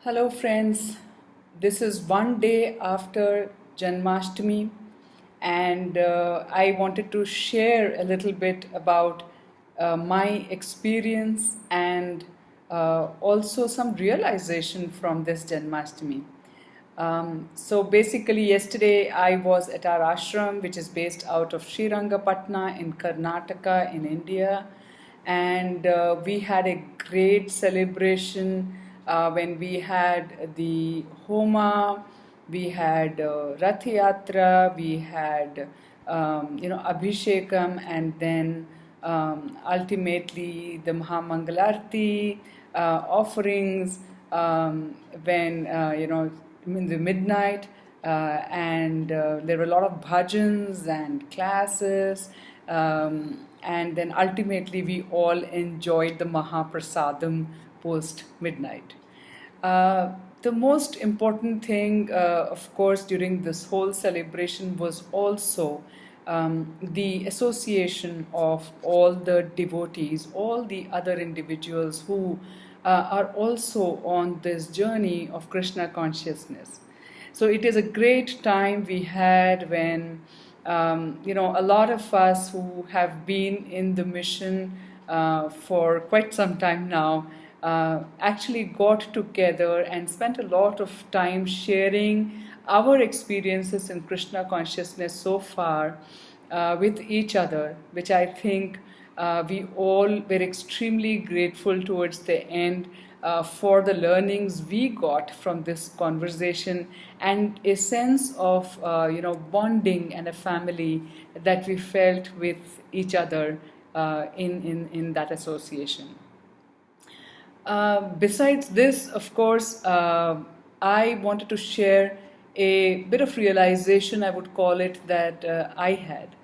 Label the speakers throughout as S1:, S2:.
S1: Hello, friends. This is one day after Janmashtami, and I wanted to share a little bit about my experience and also some realization from this Janmashtami. So basically, yesterday I was at our ashram, which is based out of Srirangapatna in Karnataka in India, and we had a great celebration when we had the Homa, we had Rath Yatra, we had Abhishekam, and then ultimately the Mahamangalarti offerings when in the midnight, and there were a lot of bhajans and classes, and then ultimately we all enjoyed the Mahaprasadam post midnight. The most important thing, of course, during this whole celebration was also the association of all the devotees, all the other individuals who are also on this journey of Krishna consciousness. So it is a great time we had when a lot of us who have been in the mission for quite some time now actually got together and spent a lot of time sharing our experiences in Krishna consciousness so far with each other, which I think we all were extremely grateful towards the end for the learnings we got from this conversation and a sense of bonding and a family that we felt with each other in that association. Besides this, of course, I wanted to share a bit of realization, I would call it, that I had.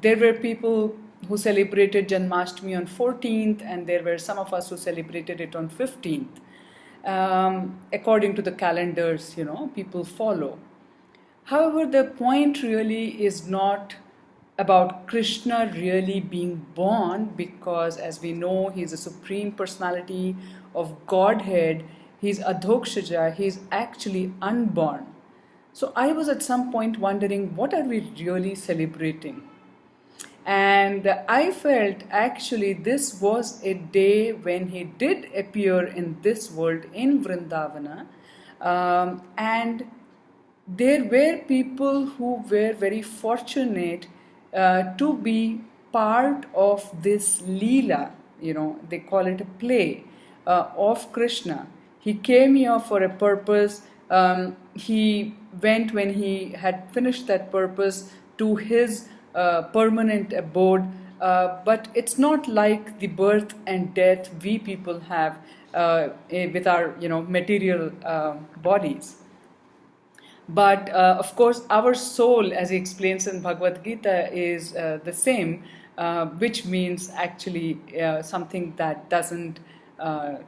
S1: There were people who celebrated Janmashtami on 14th, and there were some of us who celebrated it on 15th. According to the calendars, people follow. However, the point really is not about Krishna really being born, because as we know, he is a supreme personality of Godhead, he's Adhokshaja, he's actually unborn. So I was at some point wondering, what are we really celebrating? And I felt actually this was a day when he did appear in this world in Vrindavana, and there were people who were very fortunate to be part of this Leela, they call it a play of Krishna. He came here for a purpose. He went, when he had finished that purpose, to his permanent abode. But it's not like the birth and death we people have with our material bodies. But of course, our soul, as he explains in Bhagavad Gita, is the same, which means actually something that doesn't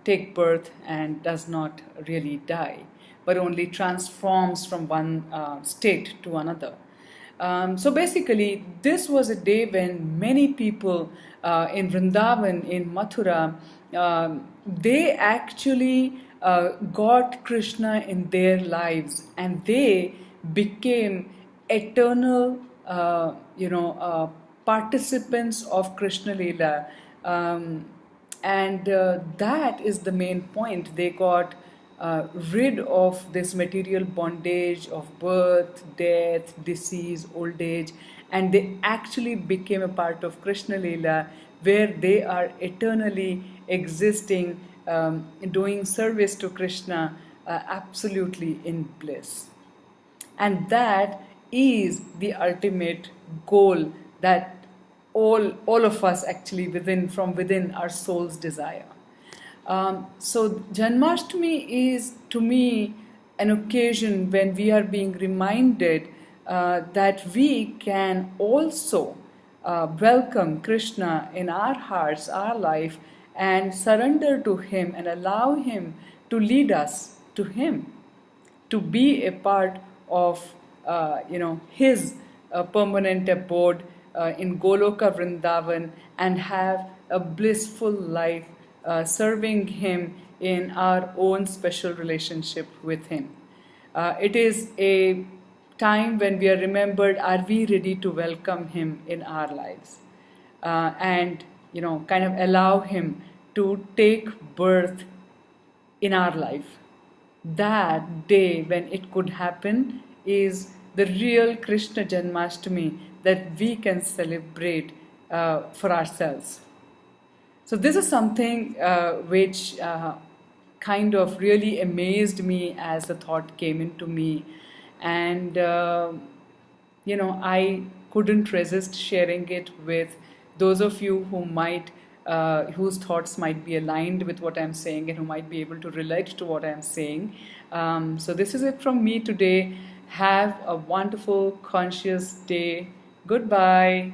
S1: take birth and does not really die, but only transforms from one state to another. So basically, this was a day when many people in Vrindavan, in Mathura, they actually got Krishna in their lives, and they became eternal, participants of Krishna Leela, and that is the main point. They got rid of this material bondage of birth, death, disease, old age, and they actually became a part of Krishna Leela, where they are eternally existing, doing service to Krishna, absolutely in bliss. And that is the ultimate goal that all of us actually from within our soul's desire. So Janmashtami is, to me, an occasion when we are being reminded that we can also welcome Krishna in our hearts, our life, and surrender to him and allow him to lead us to him, to be a part of his permanent abode in Goloka Vrindavan, and have a blissful life serving him in our own special relationship with Him. It is a time when we are remembered, are we ready to welcome Him in our lives? And, kind of allow Him to take birth in our life. That day when it could happen is the real Krishna Janmashtami that we can celebrate for ourselves. So this is something which kind of really amazed me as the thought came into me, and I couldn't resist sharing it with those of you who might whose thoughts might be aligned with what I'm saying and who might be able to relate to what I'm saying. So this is it from me today. Have a wonderful, conscious day. Goodbye.